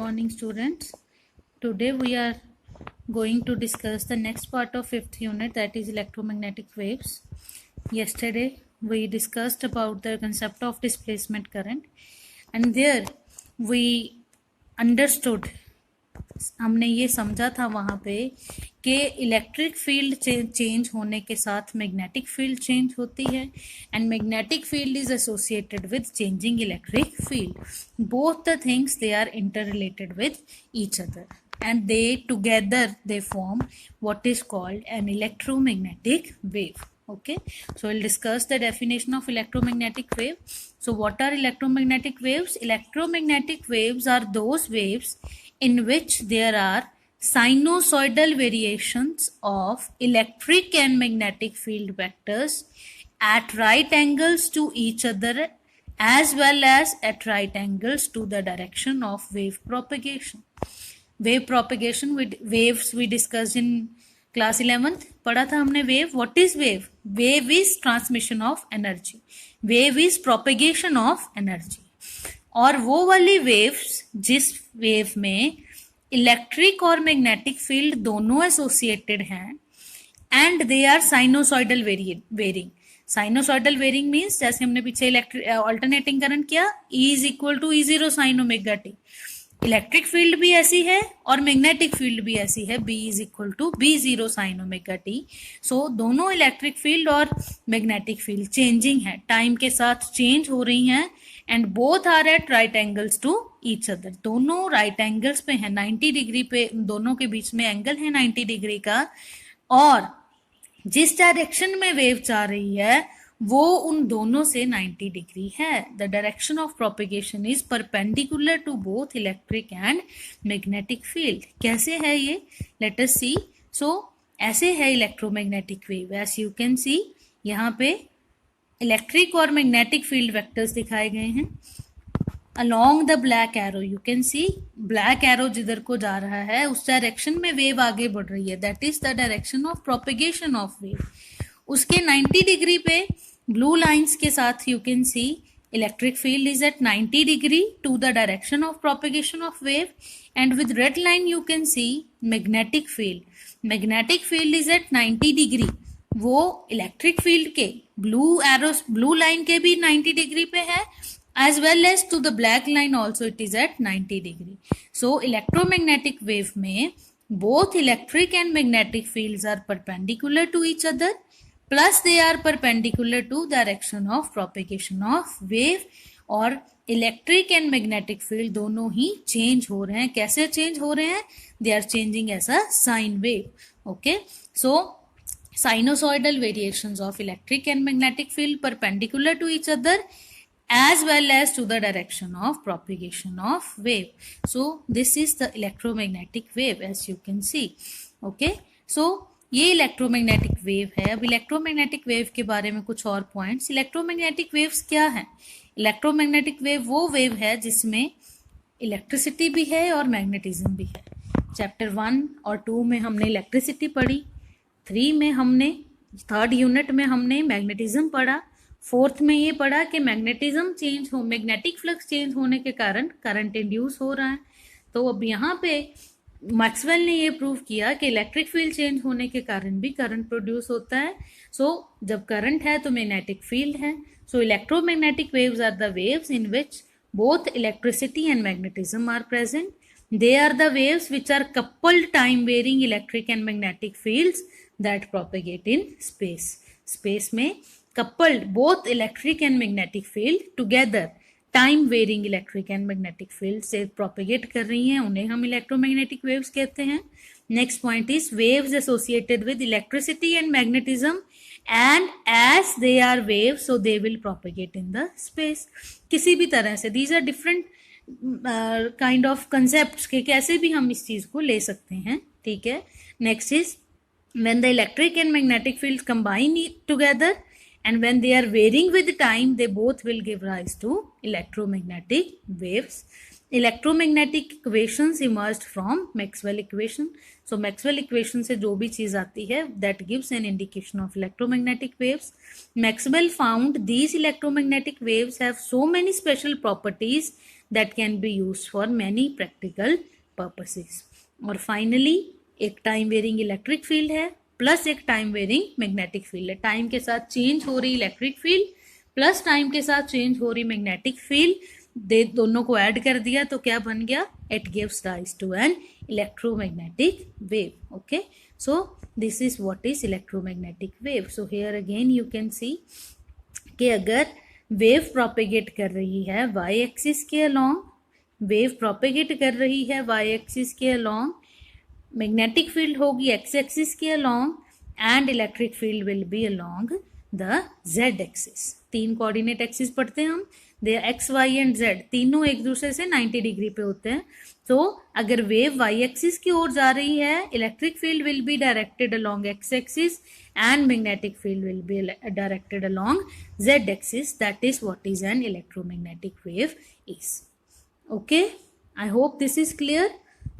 morning, students. Today we are going to discuss the next part of fifth unit, that is electromagnetic waves. Yesterday we discussed about the concept of displacement current, and there we understood, हमने ये समझा था वहाँ पे कि electric field change होने के साथ मैग्नेटिक फील्ड चेंज होती है, and magnetic field is associated with changing electric field. Both the things they are interrelated with each other, and they together they form what is called an electromagnetic wave. Okay, so we'll discuss the definition of electromagnetic wave. So what are electromagnetic waves? Electromagnetic waves are those waves in which there are sinusoidal variations of electric and magnetic field vectors at right angles to each other, as well as at right angles to the direction of wave propagation. Wave propagation waves we discussed in class 11th. पढ़ा था हमने wave. What is wave? Wave is transmission of energy, wave is propagation of energy. और वो वाली waves जिस wave में electric और magnetic field दोनों एसोसिएटेड हैं and they are sinusoidal varying. Sinusoidal varying means जैसे हमने पीछे अल्टरनेटिंग करंट किया, E is equal to E0 sine omega t. Electric field भी ऐसी है और मैग्नेटिक फील्ड भी ऐसी है, B is equal to B0 sine omega t. So दोनों इलेक्ट्रिक फील्ड और मैग्नेटिक फील्ड चेंजिंग है, टाइम के साथ चेंज हो रही हैं, and both are at right angles to each other. दोनों राइट एंगल्स पे हैं, 90 डिग्री पे दोनों के बीच में एंगल है 90 डिग्री का, और जिस डायरेक्शन में वेव जा रही है वो उन दोनों से 90 डिग्री है. The direction of propagation is perpendicular to both electric and magnetic field. कैसे है ये? Let us see. सो ऐसे है electromagnetic wave. As you can see यहाँ पे इलेक्ट्रिक और मैग्नेटिक फील्ड वेक्टर्स दिखाए गए हैं. Along the black arrow you can C, black arrow जिधर को जा रहा है उस डायरेक्शन में वेव आगे बढ़ रही है, that is the direction of propagation of wave. उसके 90 डिग्री पे ब्लू लाइन्स के साथ you can see electric field is at 90 degree to the direction of propagation of wave, and with red line you can see magnetic field. Magnetic field is at 90 degree, वो electric field के blue line के भी 90 degree पे है, as well as to the black line also it is at 90 degree. So electromagnetic wave में both electric and magnetic fields are perpendicular to each other, plus they are perpendicular to direction of propagation of wave. और electric and magnetic field दोनों ही change हो रहे हैं. कैसे change हो रहे हैं? They are changing as a sine wave. Okay, so sinusoidal variations of electric and magnetic field perpendicular to each other as well as to the direction of propagation of wave. So this is the electromagnetic wave as you can see. Okay, so ये electromagnetic wave है. अब electromagnetic wave के बारे में कुछ और points. Electromagnetic waves क्या है? इलेक्ट्रोमैग्नेटिक वेव वो वेव है जिसमें इलेक्ट्रिसिटी भी है और मैग्नेटिज्म भी है. चैप्टर 1 और 2 में हमने इलेक्ट्रिसिटी पढ़ी, 3 में हमने, थर्ड यूनिट में हमने मैग्नेटिज्म पढ़ा, फोर्थ में ये पढ़ा कि मैग्नेटिज्म चेंज हो, मैग्नेटिक फ्लक्स चेंज होने के कारण करंट इंड्यूस हो रहा है. तो अब यहाँ पे मैक्सवेल ने ये प्रूव किया कि इलेक्ट्रिक फील्ड चेंज होने के कारण भी करंट प्रोड्यूस होता है. सो जब करंट है तो मैग्नेटिक फील्ड है. So electromagnetic waves are the waves in which both electricity and magnetism are present. They are the waves which are coupled time varying electric and magnetic fields that propagate in space. Space में coupled both electric and magnetic field together time varying electric and magnetic field से propagate कर रही हैं, उन्हें हम electromagnetic waves कहते हैं. Next point is waves associated with electricity and magnetism, and as they are waves so they will propagate in the space. किसी भी तरह से these are different kind of concept के कैसे भी हम इस चीज को ले सकते हैं. ठीक है. Next is when the electric and magnetic field combine together and when they are varying with time they both will give rise to electromagnetic waves. Electromagnetic equations emerged from Maxwell equation. So Maxwell equation से जो भी चीज आती है that gives an indication of electromagnetic waves. Maxwell found these electromagnetic waves have so many special properties that can be used for many practical purposes. और finally एक time varying electric field है plus एक time varying magnetic field है. Time के साथ change हो रही electric field plus time के साथ चेंज हो रही मैग्नेटिक फील्ड, दे दोनों को ऐड कर दिया तो क्या बन गया? It gives rise to an electromagnetic wave. Okay, so this is what is electromagnetic wave. So here again you can see कि अगर वेव प्रोपेगेट कर रही है वाई एक्सिस के अलोंग, वेव प्रोपेगेट कर रही है वाई एक्सिस के अलोंग, मैग्नेटिक फील्ड होगी एक्स एक्सिस के along and electric field will be along the Z axis. 3 coordinate axis पढ़ते हैं हम, they X Y and Z, तीनों एक दूसरे से 90 डिग्री पे होते हैं. तो अगर वेव वाई एक्सिस की ओर जा रही है, electric field will be directed along x axis and magnetic field will be directed along z axis. That is what is an electromagnetic wave is. Okay, I hope this is clear.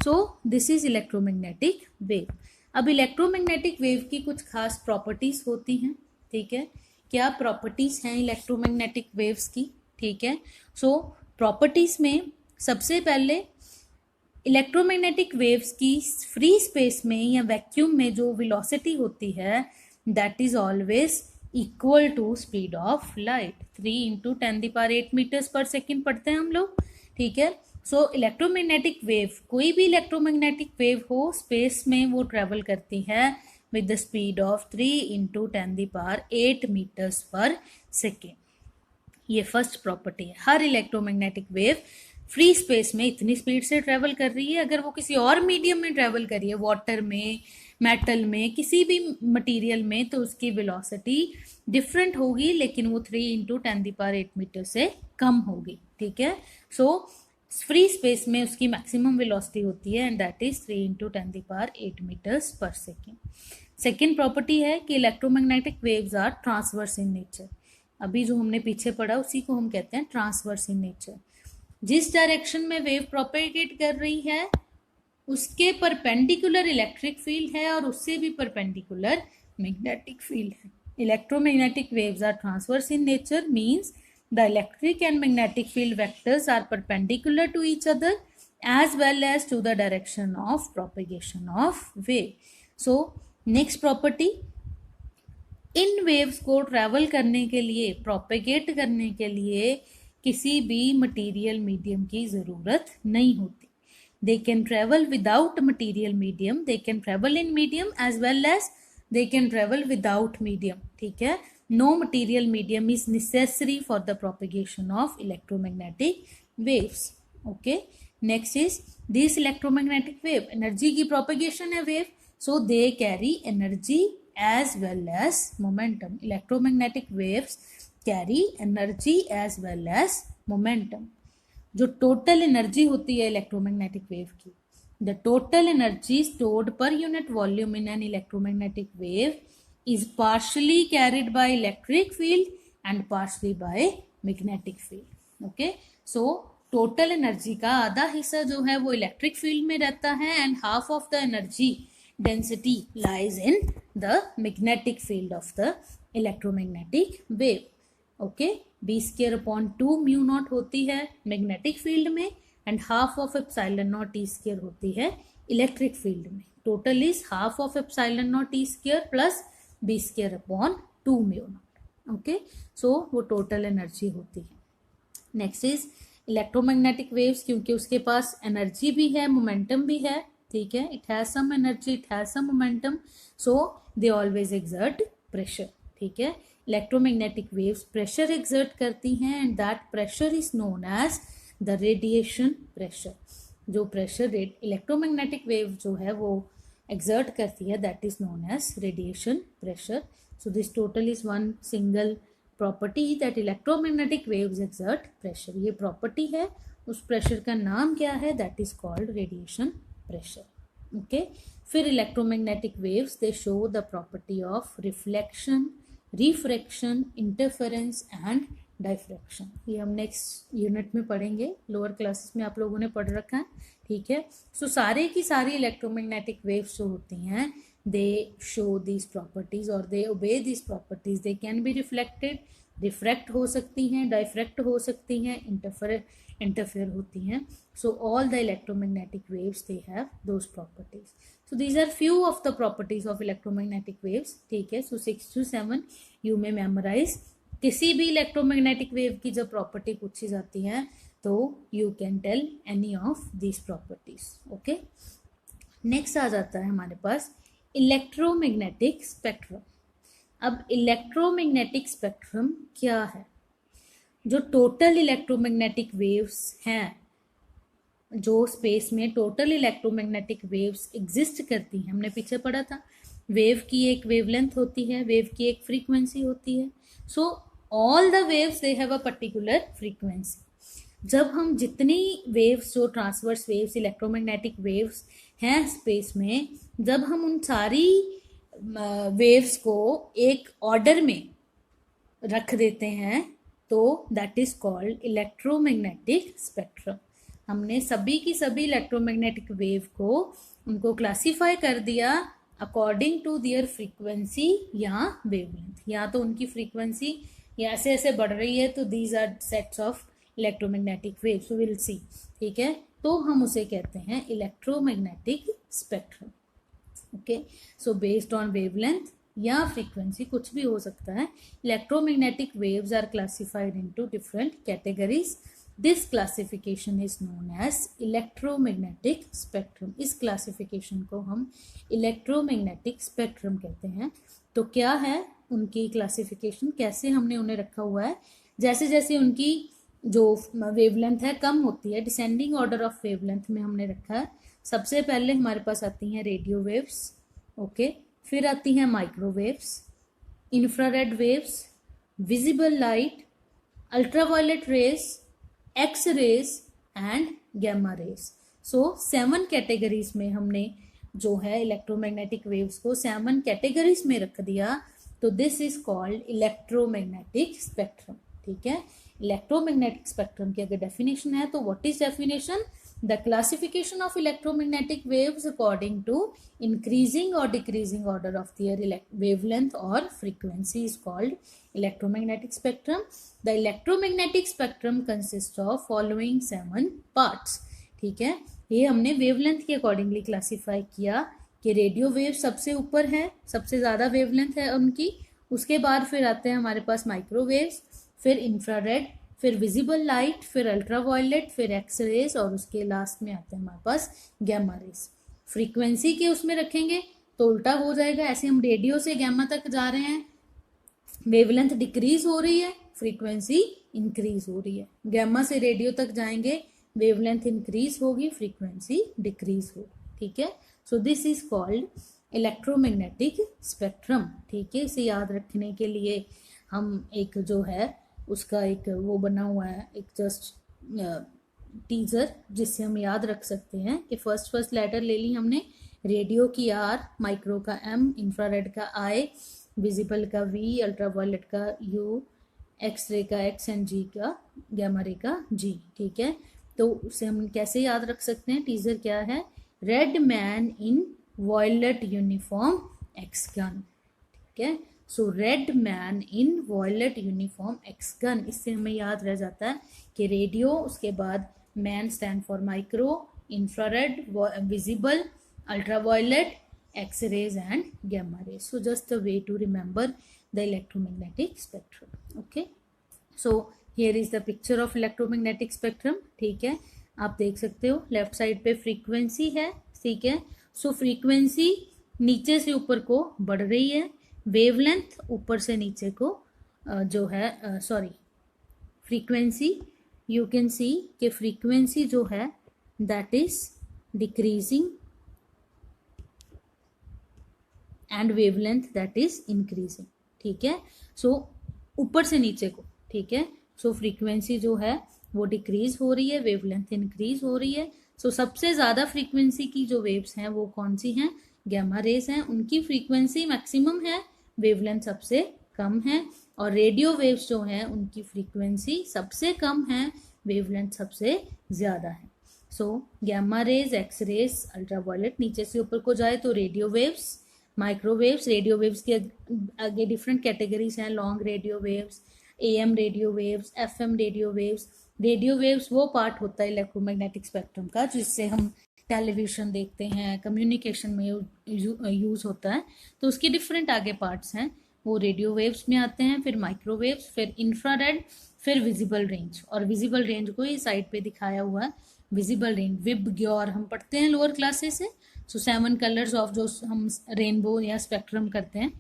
So this is electromagnetic wave. अब electromagnetic wave की कुछ खास properties होती हैं. ठीक है, क्या properties हैं इलेक्ट्रोमैग्नेटिक वेव्स की? ठीक है, सो प्रॉपर्टीज में सबसे पहले इलेक्ट्रोमैग्नेटिक वेव्स की फ्री स्पेस में या वैक्यूम में जो वेलोसिटी होती है that is always equal to speed of light. 3 × 10⁸ metres per second पढ़ते हैं हम लोग. ठीक है, सो इलेक्ट्रोमैग्नेटिक वेव, कोई भी इलेक्ट्रोमैग्नेटिक वेव हो स्पेस में वो ट्रेवल करती है with the speed of 3 × 10⁸ metres per second. ये फर्स्ट प्रॉपर्टी है. हर इलेक्ट्रोमैग्नेटिक वेव फ्री स्पेस में इतनी स्पीड से ट्रेवल कर रही है. अगर वो किसी और मीडियम में ट्रेवल कर रही है, वाटर में, मेटल में, किसी भी मटेरियल में, तो उसकी वेलोसिटी डिफरेंट होगी, लेकिन वो 3 × 10⁸ मीटर से कम होगी. ठीक है, सो फ्री स्पेस में उसकी मैक्सिमम वेलोसिटी होती है and that is 3 × 10⁸ metres per second. Second property है कि electromagnetic waves are transverse in nature. अभी जो हमने पीछे पढ़ा उसी को हम कहते हैं ट्रांसवर्स इन नेचर. जिस डायरेक्शन में वेव प्रोपेगेट कर रही है उसके परपेंडिकुलर इलेक्ट्रिक फील्ड है और उससे भी परपेंडिकुलर मैग्नेटिक फील्ड है. Electromagnetic waves are transverse in nature means the electric and magnetic field vectors are perpendicular to each other as well as to the direction of propagation of wave. So next property, in waves को travel करने के लिए, propagate करने के लिए किसी भी material medium की जरूरत नहीं होती. They can travel without material medium, they can travel in medium as well as they can travel without medium. ठीक है, no material medium is necessary for the propagation of electromagnetic waves. Okay, next is this electromagnetic wave, energy की propagation है wave, so they carry energy as well as momentum. Electromagnetic waves carry energy as well as momentum. जो total energy होती है electromagnetic wave की, the total energy stored per unit volume in an electromagnetic wave is partially carried by electric field and partially by magnetic field. Okay, so total energy का आधा हिस्सा जो है वो इलेक्ट्रिक फील्ड में रहता है and half of the energy density lies in the magnetic field of the electromagnetic wave. Okay, B²/2 μ0 होती है मैग्नेटिक फील्ड में एंड हाफ ऑफ ε0 T² होती है इलेक्ट्रिक फील्ड में. Total is half of ε0 T² plus B²/2 μ0. Okay, so वो total energy होती है. Next is electromagnetic waves, क्योंकि उसके पास एनर्जी भी है, मोमेंटम भी है. ठीक है, it has some energy, it has some momentum, so they always exert pressure. ठीक है, इलेक्ट्रोमैग्नेटिक वेव्स प्रेशर एक्सर्ट करती हैं and that pressure is known as the radiation pressure. जो प्रेशर इलेक्ट्रोमैग्नेटिक वेव जो है वो एक्सर्ट करती है that is known as radiation pressure. So this total is one single property that electromagnetic waves exert pressure. ये property है, उस pressure का नाम क्या है? That is called radiation pressure. Okay, फिर electromagnetic waves they show the property of reflection, refraction, interference and diffraction. ये हम नेक्स्ट यूनिट में पढ़ेंगे, लोअर क्लासेस में आप लोगों ने पढ़ रखा है. ठीक है, सो सारे की सारी इलेक्ट्रोमैग्नेटिक वेव्स जो होती हैं दे शो दिस प्रॉपर्टीज और they obey this properties. They can be reflected, refract हो सकती हैं, डाइफ्रैक्ट हो सकती हैं, इंटरफेयर होती हैं. So all the electromagnetic waves they have those properties. So these are few of the properties of electromagnetic waves. ठीक है. So 6 to 7 you may memorize. किसी भी इलेक्ट्रोमैग्नेटिक वेव की जब प्रॉपर्टी पूछी जाती है तो you can tell any of this properties. Okay. Next आ जाता है हमारे पास इलेक्ट्रोमैग्नेटिक स्पेक्ट्रम. अब इलेक्ट्रोमैग्नेटिक स्पेक्ट्रम क्या है? जो टोटल इलेक्ट्रोमैग्नेटिक वेव्स हैं, जो स्पेस में टोटल इलेक्ट्रोमैग्नेटिक वेव्स एग्जिस्ट करती हैं, हमने पीछे पढ़ा था वेव की एक वेवलेंथ होती है, वेव की एक फ्रीक्वेंसी होती है. So all the waves they have a particular frequency. जब हम जितनी वेव्स, जो ट्रांसवर्स वेव्स, इलेक्ट्रोमैग्नेटिक वेव्स हैं स्पेस में, जब हम उन सारी वेव्स को एक ऑर्डर में रख देते हैं तो that is called electromagnetic spectrum. हमने सभी की सभी इलेक्ट्रोमैग्नेटिक वेव को उनको क्लासीफाई कर दिया अकॉर्डिंग टू देयर फ्रीक्वेंसी या वेवलेंथ. या तो उनकी फ्रीक्वेंसी या ऐसे ऐसे बढ़ रही है तो these are sets of electromagnetic wave. So will see. ठीक है. तो हम उसे कहते हैं electromagnetic spectrum. Okay. So based on wavelength या फ्रीक्वेंसी, कुछ भी हो सकता है. Electromagnetic waves are classified into different categories. This classification is known as electromagnetic spectrum. इस क्लासिफिकेशन को हम इलेक्ट्रोमैग्नेटिक स्पेक्ट्रम कहते हैं. तो क्या है उनकी क्लासिफिकेशन, कैसे हमने उन्हें रखा हुआ है? जैसे जैसे उनकी जो वेवलेंथ है कम होती है, डिसेंडिंग ऑर्डर ऑफ वेवलेंथ में हमने रखा है. सबसे पहले हमारे पास आती हैं रेडियो वेव्स. ओके. फिर आती हैं microwaves, infrared waves, visible light, ultraviolet rays, X rays and gamma rays. So 7 categories में हमने जो है इलेक्ट्रोमैग्नेटिक वेव्स को 7 कैटेगरीज में रख दिया. तो this is called electromagnetic spectrum. ठीक है. इलेक्ट्रोमैग्नेटिक स्पेक्ट्रम की अगर डेफिनेशन है तो what is definition? The classification of electromagnetic waves according to increasing or decreasing order of their wavelength or frequency is called electromagnetic spectrum. The electromagnetic spectrum consists of following 7 parts. ठीक है. ये हमने wavelength के accordingly classify किया कि radio wave सबसे ऊपर है, सबसे ज़्यादा वेवलेंथ है उनकी. उसके बाद फिर आते हैं हमारे पास माइक्रोवेव्स, फिर इंफ्रारेड, फिर विजिबल लाइट, फिर अल्ट्रावायलेट, फिर एक्स रेज और उसके लास्ट में आते हैं हमारे पास गैमा रेज. फ्रीक्वेंसी के उसमें रखेंगे तो उल्टा हो जाएगा. ऐसे हम रेडियो से गैमा तक जा रहे हैं, वेवलेंथ डिक्रीज हो रही है, फ्रीक्वेंसी इंक्रीज हो रही है. गैमा से रेडियो तक जाएंगे, वेवलेंथ इंक्रीज होगी, फ्रीक्वेंसी डिक्रीज होगी. ठीक है. सो this is called electromagnetic spectrum. ठीक है. इसे याद रखने के लिए हम एक जो है उसका एक वो बना हुआ है, एक जस्ट टीजर, जिससे हम याद रख सकते हैं कि फर्स्ट लेटर ले ली हमने. रेडियो की R, माइक्रो का M, इंफ्रारेड का I, विजिबल का V, अल्ट्रावायलेट का U, एक्सरे का X एंड G का गैमा रे का G. ठीक है. तो उसे हम कैसे याद रख सकते हैं? टीजर क्या है? Red man in violet uniform X gun. ठीक है. So red man in violet uniform X gun. इससे हमें याद रह जाता है कि रेडियो, उसके बाद man stand for micro, infrared, visible, ultraviolet, X rays and gamma rays. So just the way to remember the electromagnetic spectrum. Okay. So here is the picture of electromagnetic spectrum. ठीक है. आप देख सकते हो left side पे frequency है. ठीक है. सो फ्रीक्वेंसी नीचे से ऊपर को बढ़ रही है, वेवलेंथ ऊपर से नीचे को जो है फ्रीक्वेंसी, यू कैन सी कि फ्रीक्वेंसी जो है that is decreasing and wavelength that is increasing. ठीक है. सो ऊपर से नीचे को. ठीक है. सो फ्रीक्वेंसी जो है वो डिक्रीज हो रही है, वेवलेंथ इंक्रीज हो रही है. सो सबसे ज्यादा फ्रीक्वेंसी की जो वेव्स हैं वो कौन सी हैं? गैमा रेज हैं. उनकी फ्रीक्वेंसी मैक्सिमम है, वेवलेंथ सबसे कम है. और रेडियो वेव्स जो हैं उनकी फ्रीक्वेंसी सबसे कम है, वेवलेंथ सबसे ज्यादा है. So gamma rays, X rays, ultraviolet, नीचे से ऊपर को जाए तो radio waves, microwaves. Radio waves के आगे डिफरेंट कैटेगरीज हैं, long radio waves, AM radio waves, FM radio waves. Radio waves वो पार्ट होता है इलेक्ट्रोमैग्नेटिक स्पेक्ट्रम का जिससे हम टेलीविजन देखते हैं, कम्युनिकेशन में यूज होता है। तो उसके डिफरेंट आगे पार्ट्स हैं, वो रेडियो वेव्स में आते हैं, फिर माइक्रोवेव्स, फिर इंफ्रारेड, फिर विजिबल रेंज। और विजिबल रेंज को ये साइड पे दिखाया हुआ है, विजिबल रेंज विब ग्योर हम पढ़ते हैं लोअर क्लासेस से। सो 7 कलर्स ऑफ जो हम रेनबो या स्पेक्ट्रम करते हैं,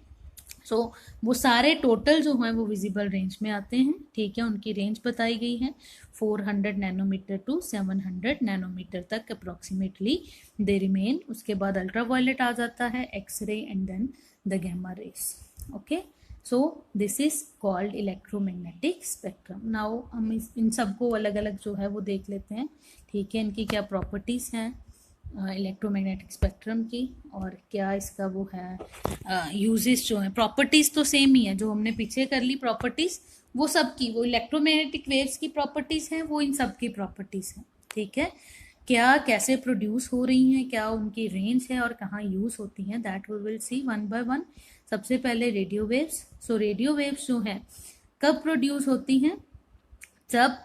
सो वो सारे टोटल जो हैं वो विजिबल रेंज में आते हैं। ठीक है, उनकी रेंज बताई गई है 400 नैनोमीटर टू 700 नैनोमीटर तक अप्रोक्सीमेटली दे रिमेन। उसके बाद अल्ट्रावायलेट आ जाता है, X ray and then the gamma rays. Okay, so this is called electromagnetic spectrum. Now हम इन सबको अलग अलग जो है वो देख लेते हैं। ठीक है, इनकी क्या प्रॉपर्टीज़ हैं इलेक्ट्रोमैग्नेटिक स्पेक्ट्रम की, और क्या इसका वो है यूजेस जो है। प्रॉपर्टीज तो सेम ही है जो हमने पीछे कर ली प्रॉपर्टीज, वो सब की, वो इलेक्ट्रोमैग्नेटिक वेव्स की प्रॉपर्टीज हैं, वो इन सब की प्रॉपर्टीज हैं। ठीक है, क्या कैसे प्रोड्यूस हो रही हैं, क्या उनकी रेंज है और कहाँ यूज होती हैं, that we will see one by one. सबसे पहले radio waves. So radio waves जो है कब प्रोड्यूस होती हैं, जब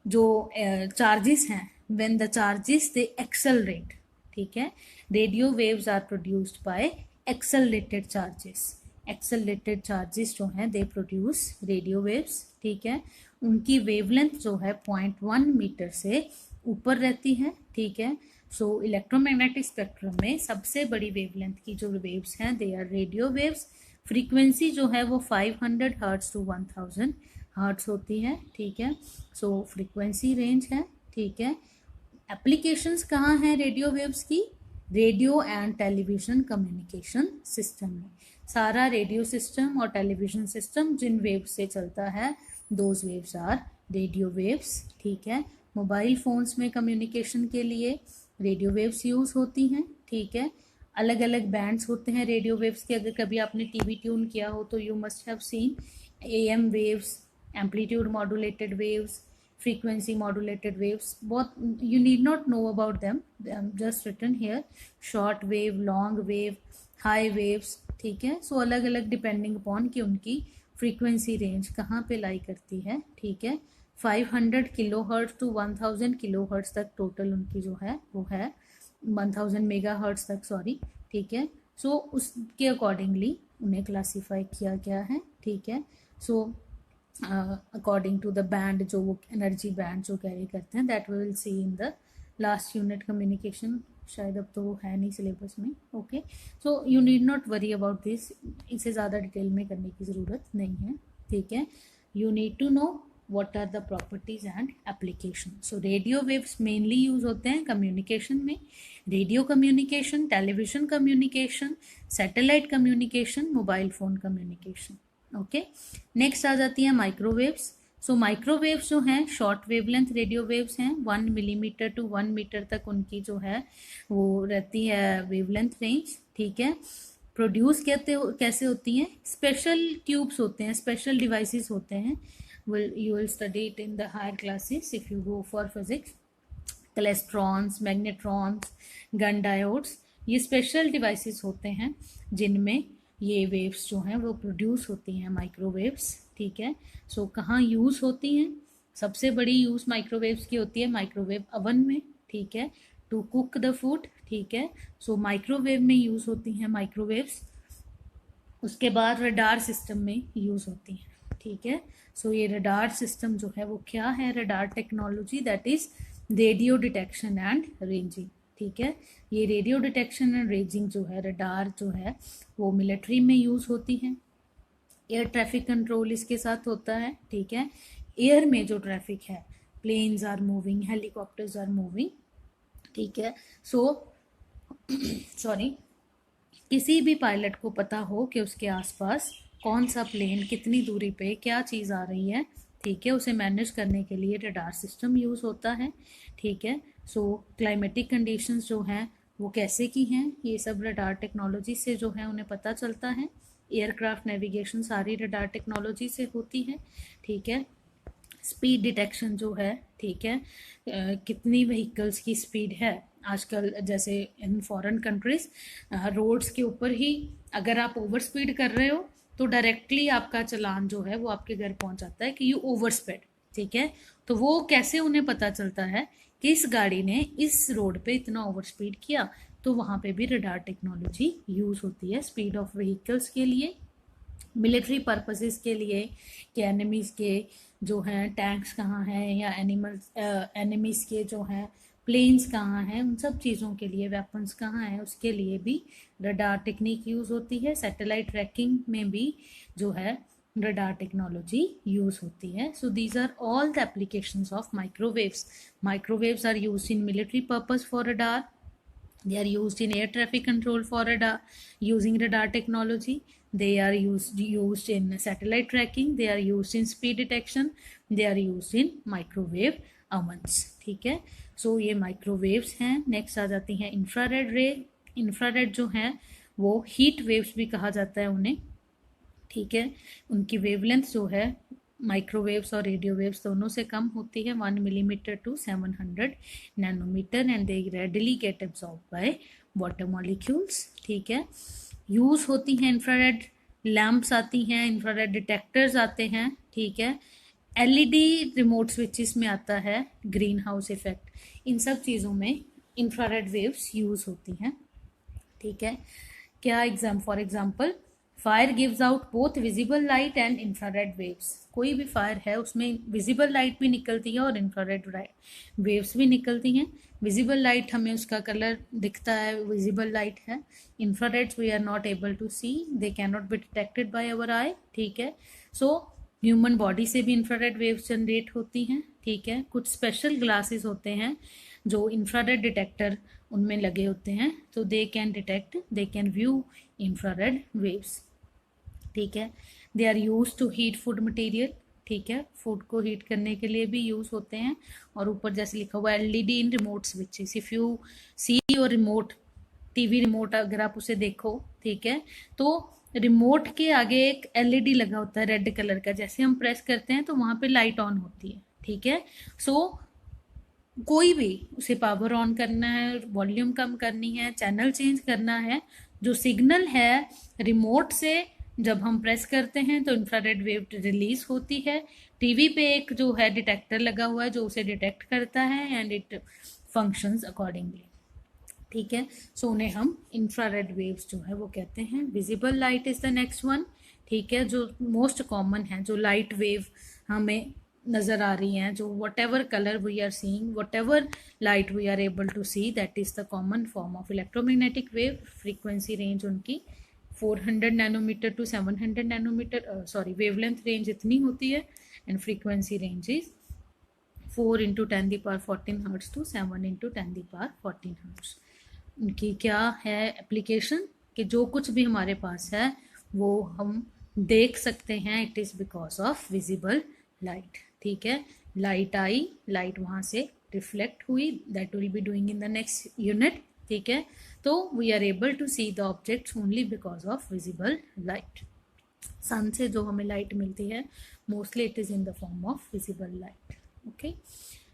जो चार्जेस हैं, when the charges they accelerate. ठीक है, radio waves are produced by accelerated charges. Accelerated charges जो हैं दे प्रोड्यूस रेडियो वेव्स। ठीक है, उनकी वेवलेंथ जो है 0.1 मीटर से ऊपर रहती है। ठीक है, सो इलेक्ट्रोमैग्नेटिक स्पेक्ट्रम में सबसे बड़ी वेवलेंथ की जो वेव्स हैं they are radio waves. Frequency जो है वो 500 हर्ट्ज टू 1000 हर्ट्ज होती है। ठीक है, सो फ्रीक्वेंसी रेंज है। ठीक है, एप्लीकेशंस कहाँ हैं रेडियो वेव्स की, radio and television communication system में। सारा रेडियो सिस्टम और टेलीविजन सिस्टम जिन वेव्स से चलता है, those waves are radio waves. ठीक है, मोबाइल फोन्स में कम्युनिकेशन के लिए रेडियो वेव्स यूज होती हैं। ठीक है, अलग अलग बैंड्स होते हैं रेडियो वेव्स के। अगर कभी आपने टीवी ट्यून किया हो तो you must have scene AM waves, amplitude modulated waves, frequency modulated waves, both you need not know about them, they are just written here, short wave, long wave, high waves। ठीक है, सो अलग अलग depending upon कि उनकी frequency range कहाँ पे लाई करती है। ठीक है, 500 kilo hertz to 1000 kilo hertz तक टोटल उनकी जो है वो है, 1000 मेगा हर्ट्ज तक, सॉरी। ठीक है, सो उसके अकॉर्डिंगली उन्हें क्लासीफाई किया गया है। ठीक है, so according to the band, जो वो एनर्जी बैंड जो कैरी करते हैं, that we will see in the last unit communication. शायद अब तो वो है नहीं सिलेबस में। Okay, so you need not worry about this, इसे ज़्यादा डिटेल में करने की ज़रूरत नहीं है। ठीक है, you need to know what are the properties and application. So radio waves mainly use होते हैं कम्युनिकेशन में, radio communication, television communication, satellite communication, mobile phone communication. Okay, next आ जाती है माइक्रोवेव्स। सो माइक्रोवेव्स जो हैं शॉर्ट वेवलेंथ रेडियो वेव्स हैं, 1 millimetre to 1 metre तक उनकी जो है वो रहती है वेवलेंथ रेंज। ठीक है, प्रोड्यूस कैसे होती हैं, स्पेशल ट्यूब्स होते हैं, स्पेशल डिवाइसेस होते हैं, you will study it in the higher classes if you go for physics। Klystrons, magnetrons, gun diodes, ये स्पेशल डिवाइसेस होते हैं जिनमें ये वेव्स जो हैं वो प्रोड्यूस होती हैं, माइक्रोवेव्स। ठीक है, सो कहाँ यूज़ होती हैं, सबसे बड़ी यूज़ माइक्रोवेव्स की होती है माइक्रोवेव अवन में। ठीक है, टू कुक द फूड। ठीक है, सो माइक्रोवेव में यूज़ होती हैं माइक्रोवेव्स। उसके बाद रडार सिस्टम में यूज़ होती हैं। ठीक है, सो ये रडार सिस्टम जो है वो क्या है, radar technology, that is radio detection and ranging. ठीक है, ये रेडियो डिटेक्शन एंड रेंजिंग जो है, रडार जो है वो मिलिट्री में यूज होती है। एयर ट्रैफिक कंट्रोल इसके साथ होता है। ठीक है, एयर में जो ट्रैफिक है, planes are moving, helicopters are moving. ठीक है, सो सॉरी, किसी भी पायलट को पता हो कि उसके आसपास कौन सा प्लेन कितनी दूरी पे क्या चीज़ आ रही है। ठीक है, उसे मैनेज करने के लिए रडार सिस्टम यूज़ होता है। ठीक है, सो क्लाइमेटिक कंडीशंस जो हैं वो कैसे की हैं, ये सब रडार टेक्नोलॉजी से जो है उन्हें पता चलता है। एयरक्राफ्ट नेविगेशन सारी रडार टेक्नोलॉजी से होती है। ठीक है, स्पीड डिटेक्शन जो है, ठीक है, कितनी व्हीकल्स की स्पीड है आजकल, जैसे इन फॉरेन कंट्रीज रोड्स के ऊपर ही अगर आप ओवर स्पीड कर रहे हो तो डायरेक्टली आपका चालान जो है वो आपके घर पहुंच जाता है कि यू ओवर स्पीड। ठीक है, तो वो कैसे उन्हें पता चलता है कि इस गाड़ी ने इस रोड पे इतना ओवर स्पीड किया, तो वहाँ पे भी रडार टेक्नोलॉजी यूज़ होती है स्पीड ऑफ व्हीकल्स के लिए, मिलिट्री पर्पसेस के लिए, कि एनिमीज़ के जो हैं टैंक्स कहाँ हैं, या एनिमीज़ के जो हैं प्लेन्स कहाँ हैं, उन सब चीज़ों के लिए, वेपन्स कहाँ हैं, उसके लिए भी रडार टेक्निक यूज़ होती है। सैटेलाइट ट्रैकिंग में भी जो है radar technology use होती है. So these are all the applications of microwaves. Microwaves are used in military purpose for radar. They are used in air traffic control for radar using radar technology. They are used in satellite tracking. They are used in speed detection. They are used in microwave ovens. ठीक है, सो ये microwaves हैं. Next आ जाती हैं infrared रे. Infrared जो है वो हीट वेव्स भी कहा जाता है उन्हें. ठीक है, उनकी वेवलेंथ जो है माइक्रोवेव्स और रेडियो वेव्स दोनों से कम होती है, 1 millimetre to 700 nanometre, and they readily get absorb by water molecules. ठीक है, यूज़ होती हैं इंफ्रारेड लैम्प्स आती हैं, इंफ्रारेड डिटेक्टर्स आते हैं. ठीक है, एलईडी रिमोट स्विचेस में आता है ग्रीन हाउस इफेक्ट. इन सब चीज़ों में इंफ्रारेड वेव्स यूज़ होती हैं. ठीक है, क्या for example fire gives out both visible light and infrared waves. कोई भी फायर है उसमें विजिबल लाइट भी निकलती है और इंफ्रारेड वेव्स भी निकलती हैं. विजिबल लाइट हमें उसका कलर दिखता है, विजिबल लाइट है. Infrareds we are not able to see, they can not be detected by our eye. ठीक है, सो ह्यूमन बॉडी से भी इंफ्रारेड वेव्स जनरेट होती हैं. ठीक है, कुछ स्पेशल ग्लासेस होते हैं जो इंफ्रारेड डिटेक्टर उनमें लगे होते हैं, तो they can detect, they can view infrared waves. ठीक है, they are use to heat food material. ठीक है, फूड को हीट करने के लिए भी यूज होते हैं. और ऊपर जैसे लिखा हुआ LED in remote switches. If you see your remote, TV remote अगर आप उसे देखो, ठीक है, तो रिमोट के आगे एक एलईडी लगा होता है रेड कलर का. जैसे हम प्रेस करते हैं तो वहां पे लाइट ऑन होती है. ठीक है, सो कोई भी उसे पावर ऑन करना है, वॉल्यूम कम करनी है, चैनल चेंज करना है, जो सिग्नल है रिमोट से जब हम प्रेस करते हैं तो इंफ्रारेड वेव रिलीज होती है. टीवी पे एक जो है डिटेक्टर लगा हुआ है जो उसे डिटेक्ट करता है एंड इट फंक्शंस अकॉर्डिंगली. ठीक है, सो उन्हें हम इंफ्रारेड वेव्स जो है वो कहते हैं. Visible light is the next one. ठीक है, जो मोस्ट कॉमन है, जो लाइट वेव हमें नजर आ रही हैं, जो whatever colour we are seeing, whatever light we are able to see, that is the common form of electromagnetic wave. Frequency range उनकी 400 nanometre to 700 nanometre, sorry wavelength range इतनी होती है, and frequency range is 4 × 10⁻14 hertz to 7 × 10⁻14 hertz. उनकी क्या है application, कि जो कुछ भी हमारे पास है वो हम देख सकते हैं, it is because of visible light. ठीक है, लाइट आई, लाइट वहाँ से रिफ्लेक्ट हुई, that will be doing in the next unit. ठीक है, तो we are able to see the objects only because of visible light. Sun से जो हमें लाइट मिलती है mostly it is in the form of visible light. Okay,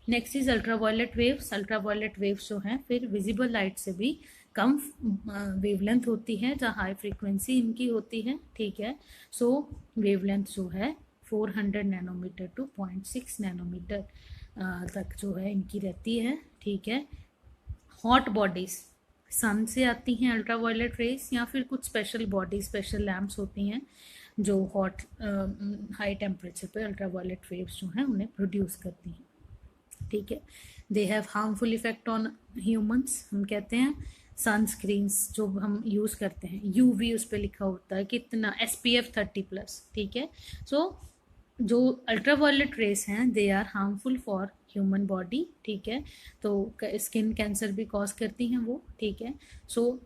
next is ultraviolet waves. Ultraviolet waves जो हैं फिर विजिबल लाइट से भी कम वेवलेंथ होती है, जहाँ हाई फ्रीक्वेंसी इनकी होती है. ठीक है, सो वेवलेंथ जो है 400 नैनोमीटर टू 0.6 नैनोमीटर तक जो है इनकी रहती है. ठीक है, हॉट बॉडीज सन से आती हैं अल्ट्रावायलेट रेस, या फिर कुछ स्पेशल बॉडी, स्पेशल लैम्प्स होती हैं जो हॉट हाई टेम्परेचर पे अल्ट्रावायलेट वेव्स जो हैं उन्हें प्रोड्यूस करती हैं. ठीक है, they have harmful effect on humans. हम कहते हैं सनस्क्रीन्स जो हम यूज़ करते हैं, यूवी उस पर लिखा होता है कितना, SPF 30+. ठीक है, सो जो अल्ट्रावायलेट रेस हैं they are harmful for human body. ठीक है, तो स्किन कैंसर भी कॉज करती हैं वो. ठीक है, so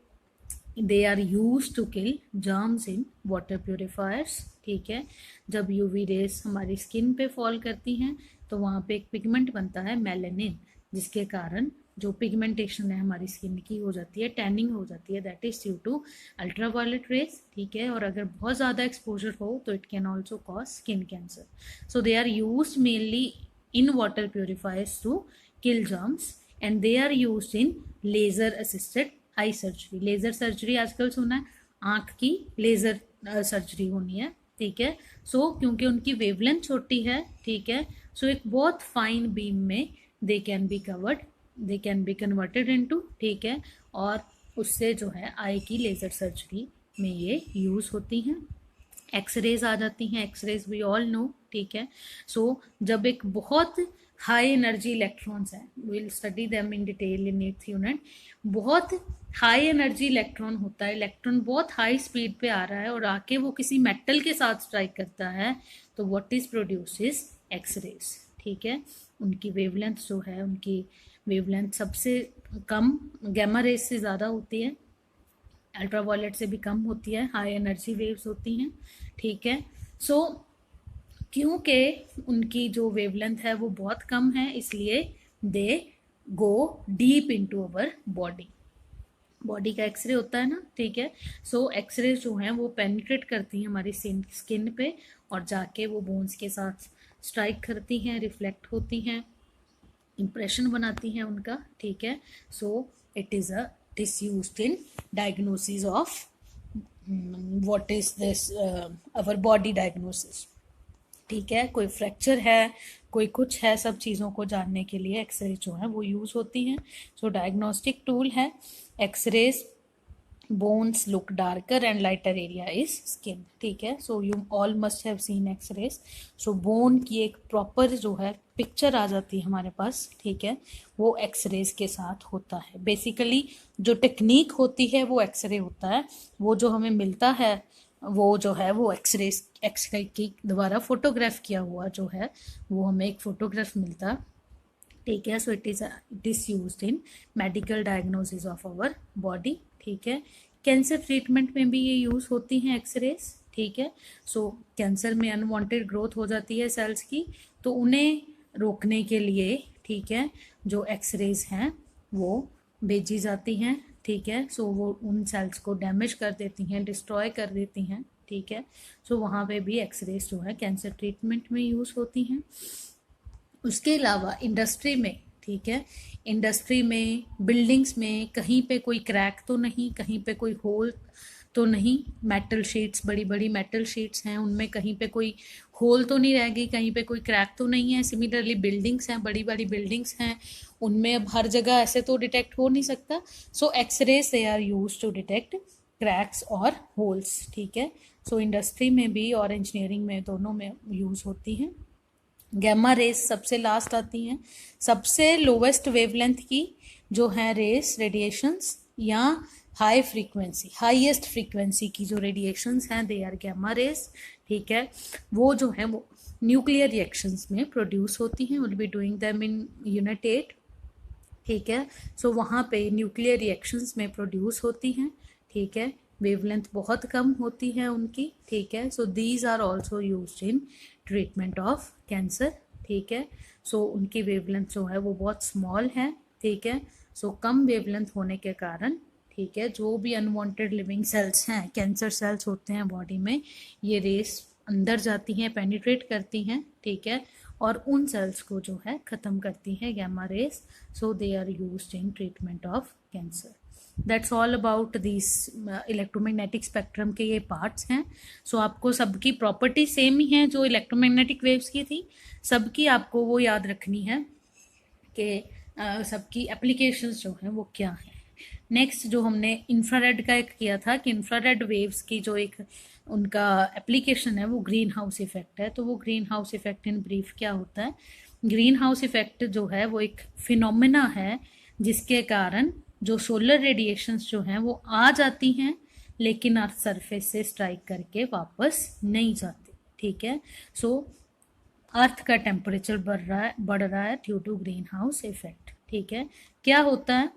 they are use to kill germs in water purifiers. ठीक है, जब यूवी रेस हमारी स्किन पे फॉल करती हैं तो वहाँ पे एक पिगमेंट बनता है मेलानिन, जिसके कारण जो पिगमेंटेशन है हमारी स्किन की हो जाती है, टैनिंग हो जाती है, that is due to ultraviolet rays. ठीक है, और अगर बहुत ज़्यादा एक्सपोजर हो तो it can also cause skin cancer. So they are use mainly in water purifiers to kill germs, and they are use in laser assisted eye surgery. Laser surgery आजकल सुना है, आँख की लेजर सर्जरी होनी है. ठीक है, सो क्योंकि उनकी वेवलेंथ छोटी है, ठीक है, सो एक बहुत फाइन बीम में दे कैन बी कन्वर्टेड इनटू, ठीक है, और उससे जो है आई की लेज़र सर्जरी में ये यूज़ होती हैं। एक्सरेज आ जाती हैं, एक्सरेज वी ऑल नो, ठीक है। सो जब एक बहुत हाई एनर्जी इलेक्ट्रॉन्स हैं, will study them in detail in 8th unit, बहुत हाई एनर्जी इलेक्ट्रॉन होता है, इलेक्ट्रॉन बहुत हाई स्पीड पे आ रहा है और आके वो किसी मेटल के साथ स्ट्राइक करता है, तो व्हाट इज प्रोड्यूसेस एक्सरेज, ठीक है। उनकी वेवलेंथ जो है, उनकी वेवलेंथ सबसे कम गैमा रेज से ज़्यादा होती है, अल्ट्रावायलेट से भी कम होती है, हाई एनर्जी वेव्स होती हैं, ठीक है। सो क्योंकि उनकी जो वेवलेंथ है वो बहुत कम है, इसलिए they go deep into our body का एक्सरे होता है ना, ठीक है। सो एक्सरे जो हैं वो पेनिट्रेट करती हैं हमारी स्किन पे और जाके वो बोन्स के साथ स्ट्राइक करती हैं, रिफ्लेक्ट होती हैं, इम्प्रेशन बनाती हैं उनका, ठीक है। So it is used in diagnosis of what is this our body diagnosis, ठीक है। कोई फ्रैक्चर है, कोई कुछ है, सब चीज़ों को जानने के लिए एक्सरे जो है वो यूज़ होती हैं। सो डायग्नोस्टिक टूल है X rays, bones look darker and lighter area is skin, ठीक है। So you all must have seen X rays. So bone की एक प्रॉपर जो है पिक्चर आ जाती है हमारे पास, ठीक है, वो एक्सरेज के साथ होता है। बेसिकली जो टेक्निक होती है वो एक्सरे होता है, वो जो हमें मिलता है वो जो है वो एक्सरे की द्वारा फोटोग्राफ किया हुआ जो है वो हमें एक फोटोग्राफ मिलता, ठीक है। So it is used in medical diagnosis of our body, ठीक है। कैंसर ट्रीटमेंट में भी ये यूज़ होती हैं एक्सरेज, ठीक है। सो कैंसर में अनवांटेड ग्रोथ हो जाती है सेल्स की, तो उन्हें रोकने के लिए, ठीक है, जो एक्सरेज हैं वो भेजी जाती हैं, ठीक है। सो वो उन सेल्स को डैमेज कर देती हैं, डिस्ट्रॉय कर देती हैं, ठीक है। सो वहाँ पे भी एक्सरेज जो है कैंसर ट्रीटमेंट में यूज़ होती हैं। उसके अलावा इंडस्ट्री में, ठीक है, इंडस्ट्री में, बिल्डिंग्स में कहीं पे कोई क्रैक तो नहीं, कहीं पे कोई होल तो नहीं, मेटल शीट्स, बड़ी बड़ी मेटल शीट्स हैं, उनमें कहीं पे कोई होल तो नहीं रह गई, कहीं पे कोई क्रैक तो नहीं है। सिमिलरली बिल्डिंग्स हैं, बड़ी बड़ी बिल्डिंग्स हैं, उनमें अब हर जगह ऐसे तो डिटेक्ट हो नहीं सकता। So X rays they are use to detect cracks और होल्स, ठीक है। सो इंडस्ट्री में भी और इंजीनियरिंग में, दोनों में यूज़ होती हैं। गैमा रेज सबसे लास्ट आती हैं, सबसे लोवेस्ट वेवलेंथ की जो है रेस रेडिएशंस या हाई फ्रीक्वेंसी, हाईएस्ट फ्रीक्वेंसी की जो रेडिएशंस हैं दे आर गैमा रेज, ठीक है। वो जो है वो न्यूक्लियर रिएक्शंस में प्रोड्यूस होती हैं, will be doing them in unit 8, ठीक है। सो वहाँ पे न्यूक्लियर रिएक्शंस में प्रोड्यूस होती हैं, ठीक है। वेवलेंथ बहुत कम होती है उनकी, ठीक है। So these are also used in treatment of cancer, ठीक है। सो उनकी वेवलेंथ जो है वो बहुत स्मॉल है, ठीक है। सो कम वेवलेंथ होने के कारण, ठीक है, जो भी अनवांटेड लिविंग सेल्स हैं, कैंसर सेल्स होते हैं बॉडी में, ये रेस अंदर जाती हैं, पेनिट्रेट करती हैं, ठीक है, और उन सेल्स को जो है ख़त्म करती हैं gamma rays. So they are used in treatment of cancer. That's all about this electromagnetic spectrum के ये पार्ट्स हैं। सो आपको सबकी प्रॉपर्टी सेम ही है जो इलेक्ट्रोमैग्नेटिक वेव्स की थी, सबकी आपको वो याद रखनी है कि सबकी एप्लीकेशंस जो हैं वो क्या हैं। नेक्स्ट जो हमने इंफ्रारेड का एक किया था कि इंफ्रारेड वेव्स की जो एक उनका एप्लीकेशन है वो ग्रीन हाउस इफेक्ट है। तो वो green house effect in brief क्या होता है? ग्रीन हाउस इफेक्ट जो है वो एक फिनोमेना है जिसके कारण जो सोलर रेडिएशंस जो हैं वो आ जाती हैं लेकिन अर्थ सरफेस से स्ट्राइक करके वापस नहीं जाती, ठीक है। सो अर्थ का टेम्परेचर बढ़ रहा है due to green house effect, ठीक है। क्या होता है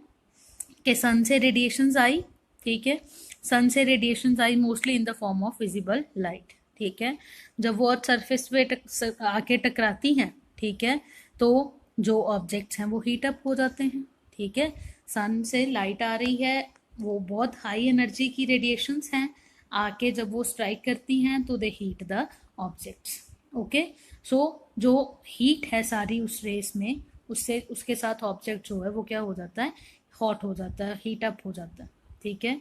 कि सन से रेडिएशंस आई, ठीक है, सन से radiations I mostly in the form of visible light, ठीक है। जब वो अर्थ सरफेस पे आके टकराती हैं, ठीक है, तो जो ऑब्जेक्ट्स हैं वो हीट अप हो जाते हैं, ठीक है। सन से लाइट आ रही है, वो बहुत हाई एनर्जी की रेडिएशंस हैं, आके जब वो स्ट्राइक करती हैं तो दे हीट द ऑब्जेक्ट्स, ओके। सो जो हीट है सारी उस रेस में, उससे उसके साथ ऑब्जेक्ट जो है वो क्या हो जाता है, हॉट हो जाता है, हीट अप हो जाता है, ठीक है।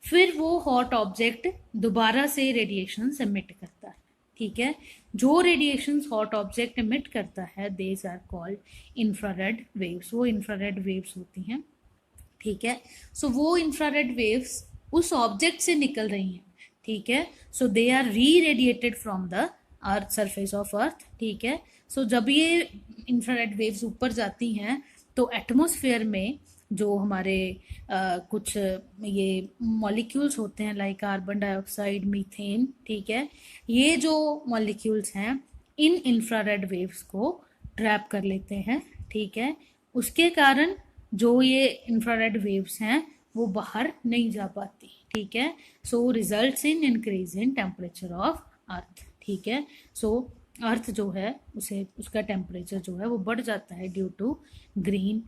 फिर वो हॉट ऑब्जेक्ट दोबारा से रेडिएशन एमिट करता है, ठीक है। जो रेडिएशंस हॉट ऑब्जेक्ट एमिट करता है these are called infrared waves, वो इंफ्रारेड वेव्स होती हैं, ठीक है। सो वो इंफ्रारेड वेव्स उस ऑब्जेक्ट से निकल रही हैं, ठीक है। सो दे आर री radiated from the earth, surface of earth, ठीक है। सो जब ये इंफ्रारेड वेव्स ऊपर जाती हैं तो एटमॉस्फेयर में जो हमारे कुछ ये मॉलिक्यूल्स होते हैं लाइक कार्बन डाइऑक्साइड, मीथेन, ठीक है, ये जो मॉलिक्यूल्स हैं इन इंफ्रारेड वेव्स को ट्रैप कर लेते हैं, ठीक है। उसके कारण जो ये इंफ्रारेड वेव्स हैं वो बाहर नहीं जा पाती, ठीक है। So results in increase in temperature of earth, ठीक है। सो अर्थ जो है उसे उसका टेम्परेचर जो है वो बढ़ जाता है due to green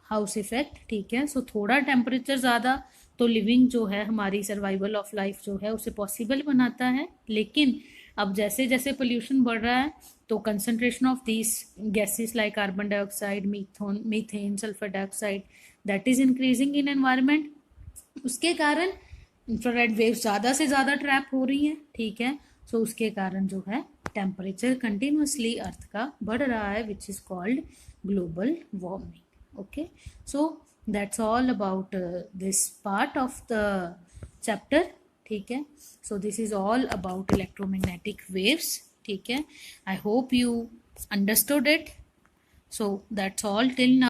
house effect, ठीक है। सो थोड़ा टेम्परेचर ज़्यादा तो लिविंग जो है हमारी सर्वाइवल ऑफ लाइफ जो है उसे पॉसिबल बनाता है, लेकिन अब जैसे जैसे पोल्यूशन बढ़ रहा है तो concentration of these gases like carbon dioxide, methane, sulphur dioxide that is increasing in environment, उसके कारण इंफ्रारेड वेव्स ज़्यादा से ज़्यादा ट्रैप हो रही हैं, ठीक है। सो उसके कारण जो है टेम्परेचर कंटिन्यूसली अर्थ का बढ़ रहा है which is called global warming, okay. So that's all about this part of the chapter, ठीक है। सो this is all about electromagnetic waves, ठीक है। I hope you understood it. So that's all till now.